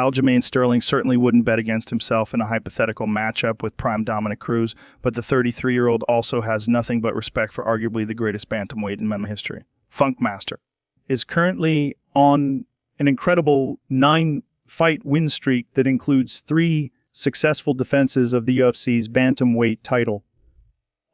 Aljamain Sterling certainly wouldn't bet against himself in a hypothetical matchup with prime Dominick Cruz, but the 33-year-old also has nothing but respect for arguably the greatest bantamweight in MMA history. Funkmaster is currently on an incredible 9-fight win streak that includes 3 successful defenses of the UFC's bantamweight title.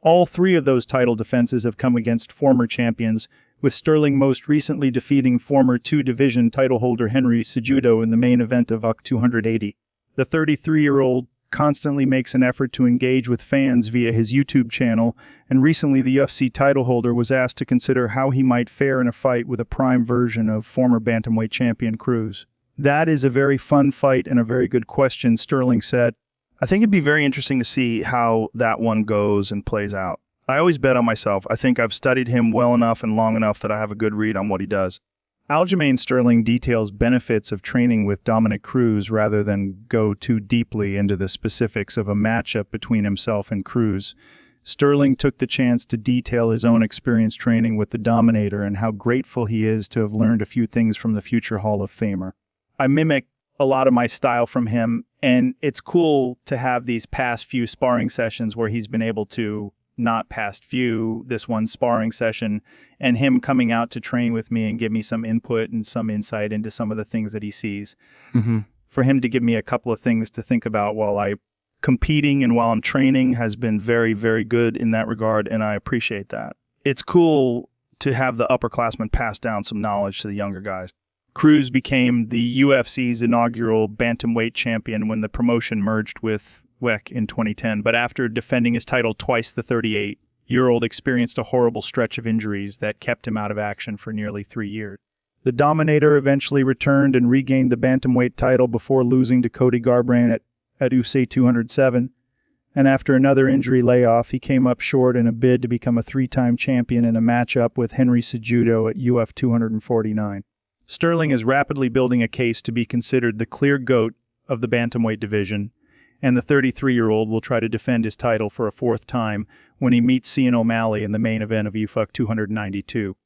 All 3 of those title defenses have come against former champions, with Sterling most recently defeating former 2-division title holder Henry Cejudo in the main event of UFC 280. The 33-year-old constantly makes an effort to engage with fans via his YouTube channel, and recently the UFC title holder was asked to consider how he might fare in a fight with a prime version of former bantamweight champion Cruz. "That is a very fun fight and a very good question," Sterling said. "I think it'd be very interesting to see how that one goes and plays out. I always bet on myself. I think I've studied him well enough and long enough that I have a good read on what he does." Aljamain Sterling details benefits of training with Dominick Cruz rather than go too deeply into the specifics of a matchup between himself and Cruz. Sterling took the chance to detail his own experience training with the Dominator and how grateful he is to have learned a few things from the future Hall of Famer. "I mimic a lot of my style from him, and it's cool to have these past few sparring sessions where he's been able to this one sparring session, and him coming out to train with me and give me some input and some insight into some of the things that he sees. For him to give me a couple of things to think about while I'm competing and while I'm training has been very, very good in that regard, and I appreciate that. It's cool to have the upperclassmen pass down some knowledge to the younger guys." Cruz became the UFC's inaugural bantamweight champion when the promotion merged with WEC in 2010, but after defending his title twice, the 38-year-old experienced a horrible stretch of injuries that kept him out of action for nearly 3 years. The Dominator eventually returned and regained the bantamweight title before losing to Cody Garbrandt at UFC 207, and after another injury layoff, he came up short in a bid to become a 3-time champion in a matchup with Henry Cejudo at UFC 249. Sterling is rapidly building a case to be considered the clear GOAT of the bantamweight division, and the 33-year-old will try to defend his title for a 4th time when he meets Sean O'Malley in the main event of UFC 292.